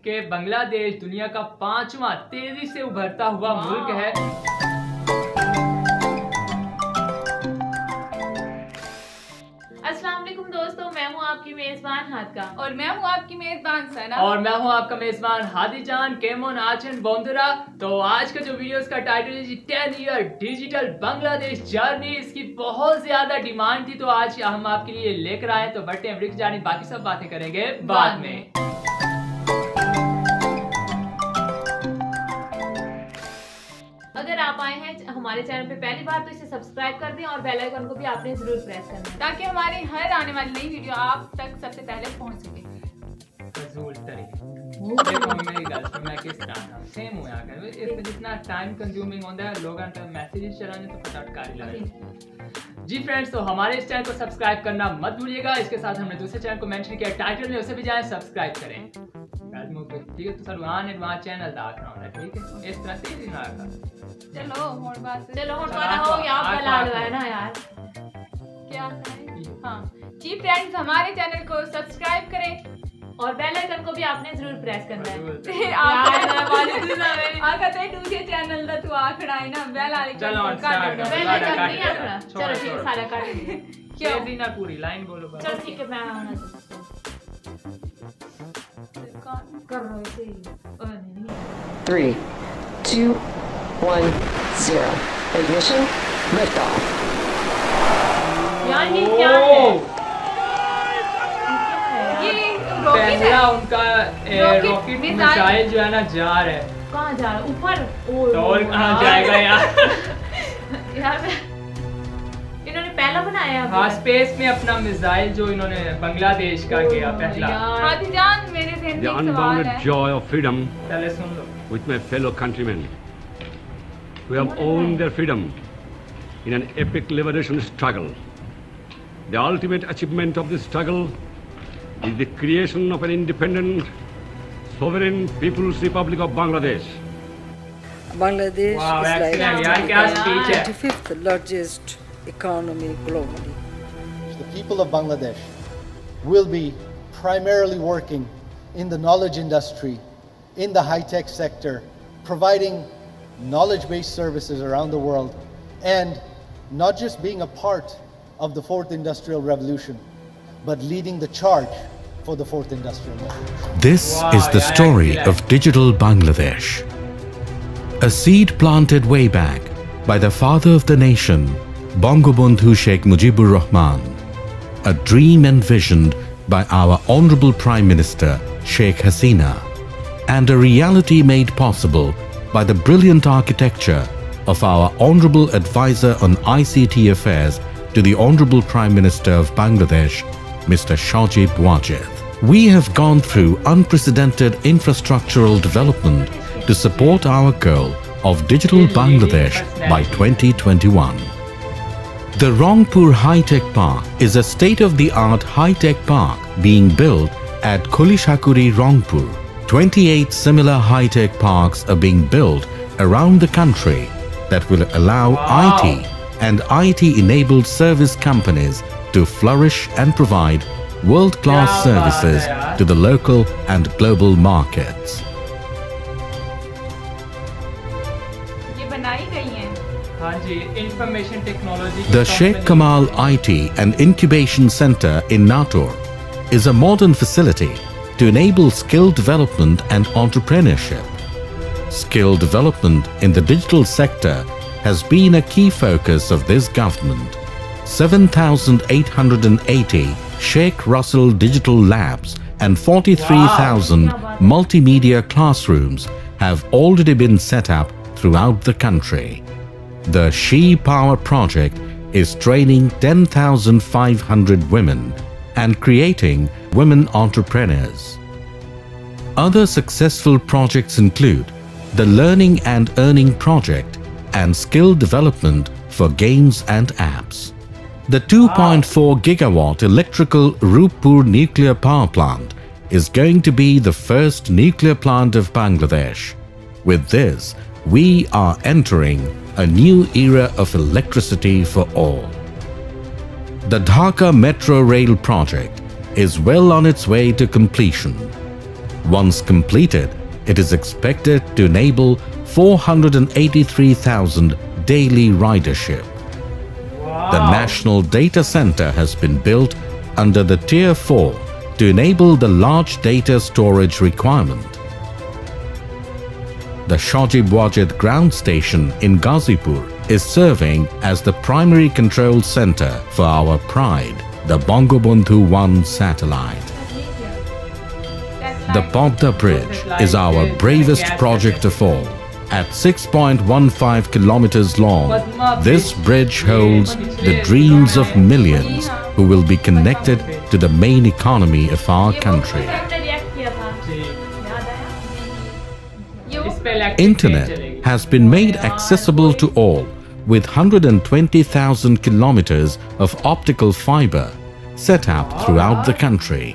कि बांग्लादेश दुनिया का 5वां तेजी से उभरता हुआ मुल्क है। अस्सलाम वालेकुम दोस्तों, मैं हूँ आपकी मेजबान हादका और मैं हूँ आपकी मेजबान सना और मैं हूँ आपका मेजबान हादी जान केमोन आचन बोंदरा। तो आज का जो वीडियो इसका टाइटल है 10 ईयर डिजिटल बांग्लादेश जर्नी। इसकी बहुत ज्यादा डिमांड थी तो आज हम आपके लिए लेकर आए। तो बढ़ते हैं वीडियो की जानी, बाकी सब बातें करेंगे बाद में। अगर आप आए हैं हमारे चैनल पे पहली बार तो इसे सब्सक्राइब कर दें और बेल आइकन को भी आपने जरूर प्रेस करना है ताकि हमारी हर आने वाली नई वीडियो आप तक सबसे पहले पहुंच सके। देखो मेरी गर्लफ्रेंड मैं किस तरह सेम हो यार, इसमें जितना टाइम कंज्यूमिंग होता है लोगों का मैसेजेस चलाने तो फटाफट कारी लगे। जी फ्रेंड्स, तो हमारे इस चैनल को सब्सक्राइब करना मत भूलिएगा। इसके साथ हमने दूसरे चैनल को मेंशन किया टाइटल में, उसे भी जाएं सब्सक्राइब करें। ठीक है, तो सर वहाँ चैनल दाखना होना है, ठीक है, इस तरह से ही ना रखा। चलो और बात चलो और वाला हो यहाँ पर लाड़ है ना यार, क्या करें। हाँ जी फ्रेंड्स, हमारे चैनल को सब्सक्राइब करें और बेल आइकन को भी आपने जरूर प्रेस करना है। आखते दूसरे चैनल दा तू आखड़ा है ना बेल आइकन चलो चलो ठीक है, सारा काट दे। क्यों दी ना पूरी लाइन बोलो बस। चलो ठीक है, मैं आना कर रहा हूं। 3, 2, 1, 0 ignition liftoff। यार ये क्या है? ये पहला उनका रॉकेट मिसाइल जो है ना जा रहा है। कहाँ जा रहा है? ऊपर? तो और कहाँ जाएगा यार? यार इन्होंने पहला बनाया। हाँ, स्पेस में अपना मिसाइल जो इन्होंने बांग्लादेश का किया पहला। हादी जान, मेरे ज़हन में The एक सवाल है। unbounded joy of freedom पहले सुन लो। with my fellow countrymen who have owned their freedom in an epic liberation struggle. The ultimate achievement of this struggle is the creation of an independent, sovereign People's Republic of Bangladesh. Bangladesh Wow, is like excellent. यार क्या speech है। 25th largest economy globally. The people of Bangladesh will be primarily working in the knowledge industry, in the high-tech sector, providing knowledge-based services around the world, and not just being a part of the fourth industrial revolution, but leading the charge for the fourth industrial revolution. This is the story of digital Bangladesh. A seed planted way back by the father of the nation, Bangabandhu Sheikh Mujibur Rahman. A dream envisioned by our Honorable Prime Minister Sheikh Hasina. And a reality made possible by the brilliant architecture of our Honorable Advisor on ICT Affairs to the Honorable Prime Minister of Bangladesh, Mr. Shajib Wajid. We have gone through unprecedented infrastructural development to support our goal of digital Bangladesh by 2021. The Rangpur High-Tech Park is a state-of-the-art high-tech park being built at Kolishakuri, Rangpur. 28 similar high-tech parks are being built around the country that will allow IT and IT-enabled service companies to flourish and provide world-class services to the local and global markets. ये बनाई गई हैं। हाँ जी, information technology. The Sheikh Kamal IT and Incubation Center in Natur is a modern facility to enable skill development and entrepreneurship. Skill development in the digital sector has been a key focus of this government. 7,880 Sheikh Russell Digital Labs and 43,000 multimedia classrooms have already been set up throughout the country. The She Power project is training 10,500 women and creating women entrepreneurs. Other successful projects include the Learning and Earning project and skill development for games and apps. The 2.4 gigawatt electrical Rooppur nuclear power plant is going to be the first nuclear plant of Bangladesh. With this, we are entering a new era of electricity for all. The Dhaka Metro Rail project is well on its way to completion. Once completed, it is expected to enable 483,000 daily ridership. Wow. The National Data Center has been built under the Tier 4 to enable the large data storage requirement. The Shajib Wajid ground station in Ghazipur is serving as the primary control center for our pride, the Bangabandhu 1 satellite. The Padma Bridge is our bravest project of all. At 6.15 kilometers long, this bridge holds the dreams of millions who will be connected to the main economy of our country. Internet has been made accessible to all with 120,000 kilometers of optical fiber set up throughout the country.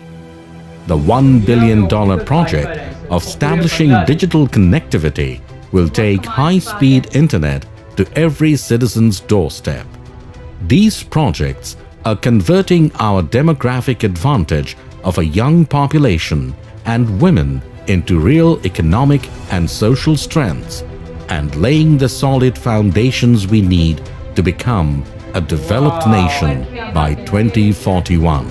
The $1 billion project of establishing digital connectivity will take high-speed internet to every citizen's doorstep. These projects are converting our demographic advantage of a young population and women into real economic and social strengths and laying the solid foundations we need to become a developed nation by 2041.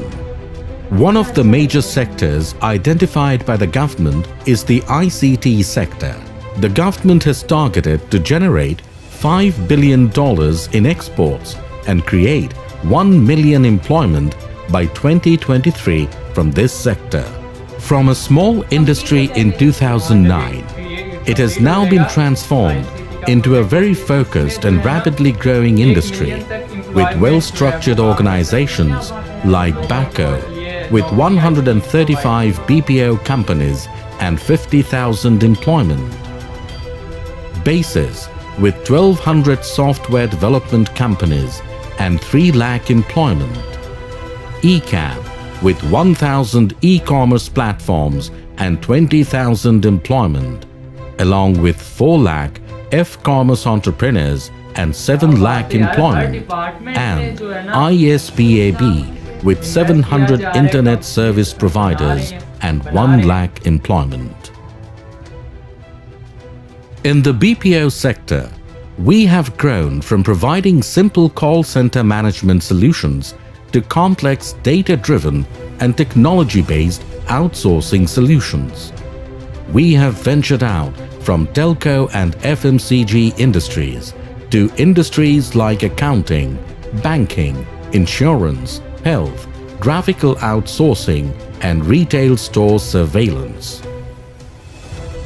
One of the major sectors identified by the government is the ICT sector. The government has targeted to generate $5 billion in exports and create 1 million employment by 2023 from this sector. From a small industry in 2009, it has now been transformed into a very focused and rapidly growing industry with well-structured organizations like BACO, with 135 BPO companies and 50,000 employment. BASIS, with 1,200 software development companies and 3 lakh employment. eCab, with 1,000 e-commerce platforms and 20,000 employment, along with 4 lakh F-commerce entrepreneurs and 7 lakh employment, and ISBAB, with 700 internet service providers and 1 lakh employment. In the BPO sector, we have grown from providing simple call center management solutions to complex data-driven and technology-based outsourcing solutions. We have ventured out from telco and FMCG industries to industries like accounting, banking, insurance, health, graphical outsourcing, and retail store surveillance.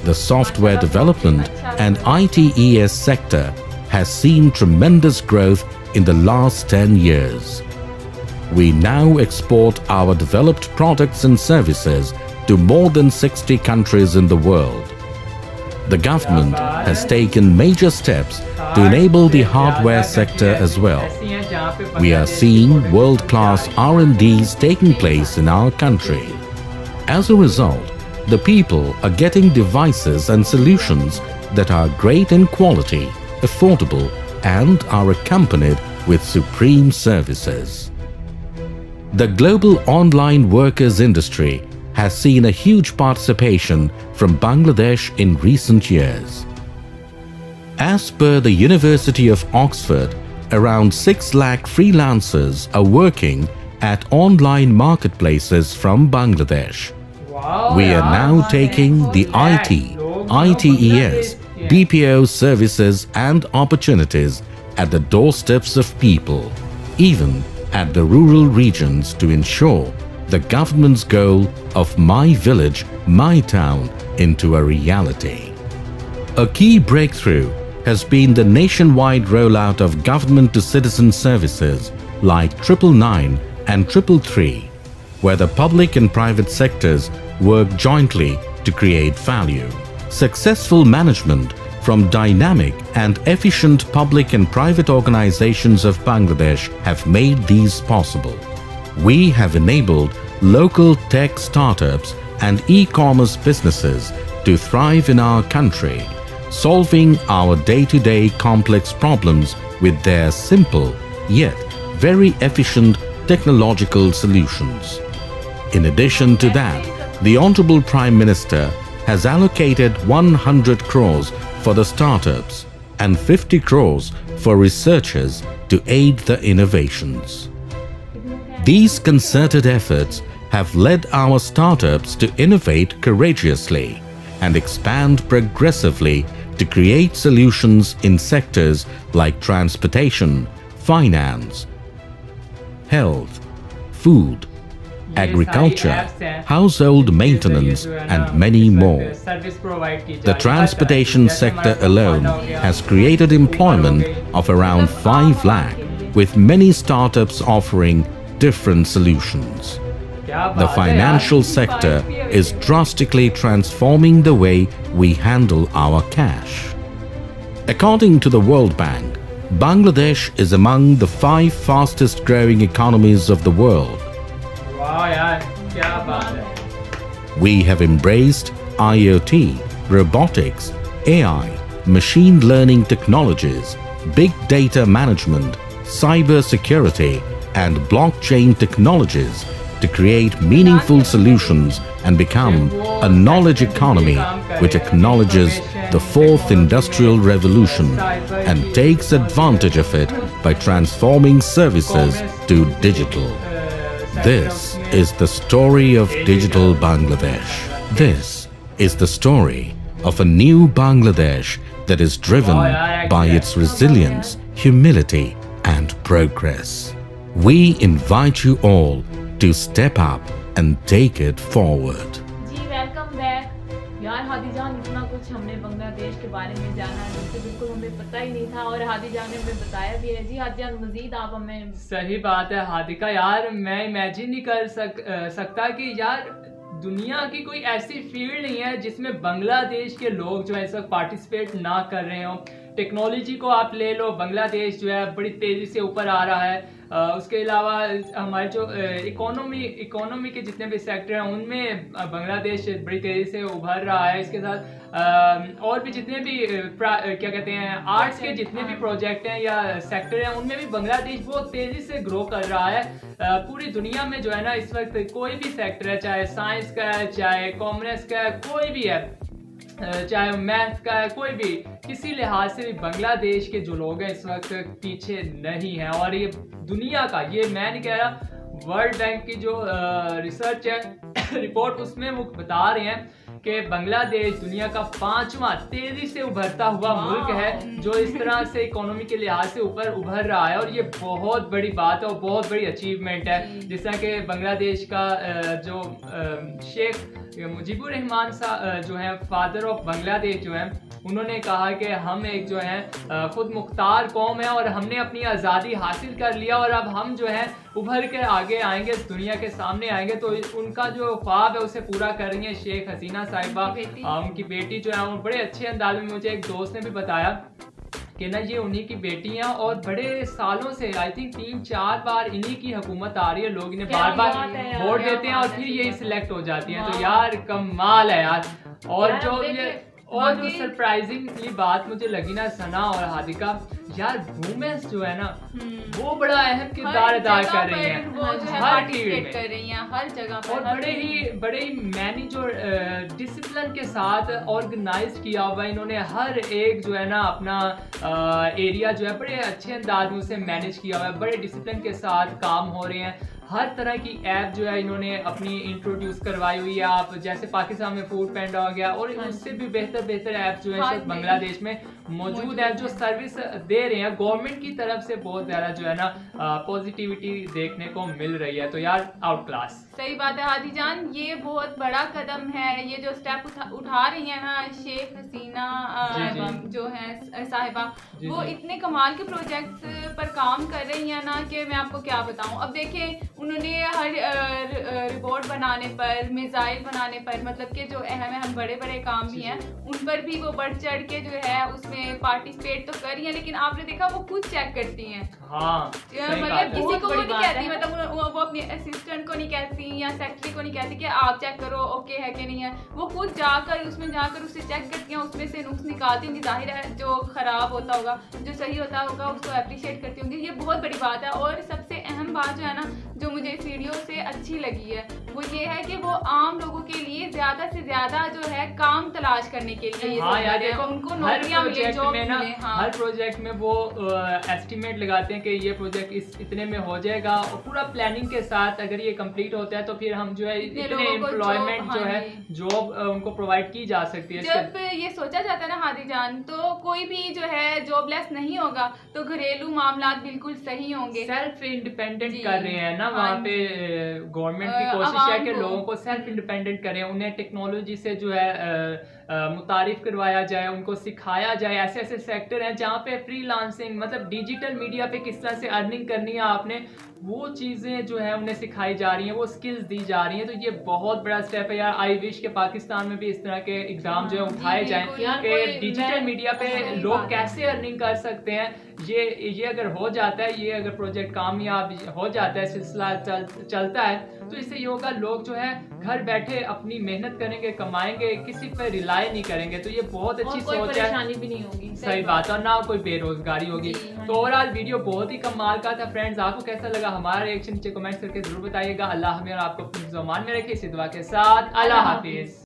The software development and ITES sector has seen tremendous growth in the last 10 years. We now export our developed products and services to more than 60 countries in the world. The government has taken major steps to enable the hardware sector as well. We are seeing world-class R&Ds taking place in our country. As a result, the people are getting devices and solutions that are great in quality, affordable, and are accompanied with supreme services. The global online workers industry has seen a huge participation from Bangladesh in recent years. As per the University of Oxford, around 6 lakh freelancers are working at online marketplaces from Bangladesh. We are now taking the IT, ITES, BPO services and opportunities at the doorsteps of people, even at the rural regions, to ensure the government's goal of My Village, My Town into a reality. A key breakthrough has been the nationwide rollout of government-to-citizen services like 999 and 333, where the public and private sectors work jointly to create value. Successful management from dynamic and efficient public and private organizations of Bangladesh have made these possible. We have enabled local tech startups and e-commerce businesses to thrive in our country, solving our day-to-day complex problems with their simple yet very efficient technological solutions. In addition to that, the Honorable Prime Minister has allocated 100 crores for the startups and 50 crores for researchers to aid the innovations. These concerted efforts have led our startups to innovate courageously and expand progressively to create solutions in sectors like transportation, finance, health, food, agriculture, household maintenance, and many more. The transportation sector alone has created employment of around 5 lakh, with many startups offering different solutions. The financial sector is drastically transforming the way we handle our cash. According to the World Bank, Bangladesh is among the 5 fastest growing economies of the world. We have embraced IoT, robotics, AI, machine learning technologies, big data management, cyber security, and blockchain technologies to create meaningful solutions and become a knowledge economy which acknowledges the 4th industrial revolution and takes advantage of it by transforming services to digital. This is the story of digital Bangladesh. This is the story of a new Bangladesh that is driven by its resilience, humility, and progress. We invite you all to step up and take it forward. जी welcome back. यार हादी जान, इतना कुछ हमने बांग्लादेश के बारे में जाना जिससे बिल्कुल हमें पता ही नहीं था और हादी जान ने हमें बताया भी है। जी हादी जान, मजीद आप हमें। सही बात है हादिका, यार मैं इमेजिन नहीं कर सकता कि यार दुनिया की कोई ऐसी फील्ड नहीं है जिसमें बांग्लादेश के लोग जो है इस वक्त पार्टिसिपेट ना कर रहे हो। टेक्नोलॉजी को आप ले लो, बांग्लादेश जो है बड़ी तेज़ी से ऊपर आ रहा है। उसके अलावा हमारे जो इकोनॉमी के जितने भी सेक्टर हैं उनमें बांग्लादेश बड़ी तेज़ी से उभर रहा है। इसके साथ और भी जितने भी क्या कहते हैं आर्ट्स के जितने भी प्रोजेक्ट हैं या सेक्टर हैं उनमें भी बांग्लादेश बहुत तेज़ी से ग्रो कर रहा है। पूरी दुनिया में जो है ना इस वक्त कोई भी सेक्टर है, चाहे साइंस का है, चाहे कॉमर्स का है, कोई भी है, चाहे मैथ का है, कोई भी, किसी लिहाज से भी बांग्लादेश के जो लोग हैं इस वक्त पीछे नहीं हैं। और ये दुनिया का, ये मैं नहीं कह रहा, वर्ल्ड बैंक की जो रिसर्च है रिपोर्ट, उसमें वो बता रहे हैं कि बांग्लादेश दुनिया का 5वां तेजी से उभरता हुआ मुल्क है जो इस तरह से इकोनॉमी के लिहाज से ऊपर उभर रहा है। और ये बहुत बड़ी बात है और बहुत बड़ी अचीवमेंट है। जिस तरह के बांग्लादेश का जो शेख मुजीबुर रहमान जो है फादर ऑफ बांग्लादेश जो है, उन्होंने कहा कि हम एक जो है खुद मुख्तार कौम है और हमने अपनी आज़ादी हासिल कर लिया और अब हम जो है उभर के आगे आएंगे, दुनिया के सामने आएंगे। तो उनका जो ख्वाब है उसे पूरा कर रही है शेख हसीना साहिबा, उनकी बेटी जो है। वो बड़े अच्छे अंदाज में, मुझे एक दोस्त ने भी बताया कि ना ये उन्हीं की बेटी हैं और बड़े सालों से, आई थिंक 3-4 बार इन्हीं की हुकूमत आ रही है। लोग इन्हें बार बार वोट देते हैं और फिर यही सिलेक्ट हो जाती हैं। तो यार कमाल है यार। और जो ये और जो सरप्राइजिंगली बात मुझे लगी ना सना और हादिका, यार वुमेन्स जो है ना वो बड़ा अहम किरदार अदा कर रही हैं, हर फील्ड में कर रही हैं, हर जगह पर। और बड़े ही मैनी जो डिसिप्लिन के साथ ऑर्गेनाइज किया हुआ है इन्होंने, हर एक जो है ना अपना एरिया जो है बड़े अच्छे अंदाज में उसे मैनेज किया हुआ है। बड़े डिसिप्लिन के साथ काम हो रहे हैं। हर तरह की ऐप जो है इन्होंने अपनी इंट्रोड्यूस करवाई हुई है। आप जैसे पाकिस्तान में फूड पैंडा हो गया और उससे भी बेहतर ऐप जो है बांग्लादेश में मौजूद है जो सर्विस दे रहे हैं। गवर्नमेंट की तरफ से बहुत ज़्यादा जो है ना पॉजिटिविटी देखने को मिल रही है। तो यार आउट क्लास। सही बात है हादी जान, ये बहुत बड़ा कदम है। ये जो स्टेप उठा रही है ना शेख हसीना जो है साहिबा, वो इतने कमाल के प्रोजेक्ट्स पर काम कर रही है ना कि मैं आपको क्या बताऊं। अब देखिए उन्होंने हर रिपोर्ट बनाने पर, मिसाइल बनाने पर, मतलब कि जो अहम बड़े काम भी हैं उन पर भी वो बढ़ चढ़ के जो है उसमें पार्टिसिपेट तो कर रही है। लेकिन आपने देखा वो खुद चेक करती हैं। हाँ, मतलब किसी को वो नहीं कहती, मतलब वो अपने असिस्टेंट को नहीं कहती या सेक्रेटरी को नहीं कहती कि आप चेक करो ओके है कि नहीं है। वो खुद जाकर उसमें जाकर उसे चेक करती हैं, उसमें से नुक्स निकालती होंगी। जाहिर है जो खराब होता होगा, जो सही होता होगा उसको अप्रिशिएट करती होंगी। ये बहुत बड़ी बात है। और सबसे अहम बात जो है ना जो मुझे इस वीडियो से अच्छी लगी है वो ये है कि वो आम लोगों के लिए ज्यादा से ज्यादा जो है काम तलाश करने के लिए हाँ यार देखो, उनको नौकरियां मिले, जॉब मिले। हर प्रोजेक्ट में वो एस्टिमेट लगाते हैं कि ये प्रोजेक्ट इतने में हो जाएगा, और पूरा प्लानिंग के साथ अगर ये कंप्लीट होता है तो फिर हम जो है इतने एम्प्लॉयमेंट जो है जॉब उनको प्रोवाइड की जा सकती है। जब ये सोचा जाता है ना हादी जान, तो कोई भी जो है जॉबलेस नहीं होगा तो घरेलू मामला बिल्कुल सही होंगे। सेल्फ इंडिपेंडेंट कर रहे हैं ना वहाँ पे, गवर्नमेंट की कोशिश है कि लोगों को सेल्फ इंडिपेंडेंट करें, उन्हें टेक्नोलॉजी से जो है मुतारिफ करवाया जाए, उनको सिखाया जाए। ऐसे ऐसे सेक्टर हैं जहाँ पे फ्रीलांसिंग मतलब डिजिटल मीडिया पे किस तरह से अर्निंग करनी है आपने, वो चीज़ें जो है उन्हें सिखाई जा रही हैं, वो स्किल्स दी जा रही हैं। तो ये बहुत बड़ा स्टेप है यार। आई विश के पाकिस्तान में भी इस तरह के एग्जाम जो है उठाए जाएं कि डिजिटल मीडिया पे लोग कैसे अर्निंग कर सकते हैं। ये अगर हो जाता है, ये अगर प्रोजेक्ट कामयाब हो जाता है, सिलसिला चलता है, तो इससे ये होगा लोग जो है घर बैठे अपनी मेहनत करेंगे, कमाएंगे, किसी पर रिलाय नहीं करेंगे। तो ये बहुत अच्छी सोच है, परेशानी भी नहीं होगी। सही बात, और ना कोई बेरोजगारी होगी। तो ओवरऑल वीडियो बहुत ही कमाल का था फ्रेंड्स। आपको कैसा लगा हमारा रिएक्शन नीचे कमेंट करके जरूर बताइएगा। अल्लाह हमें और आपको अपनी ज़ुबान में रखे, इसी दुआ के साथ अल्लाह हाफिज।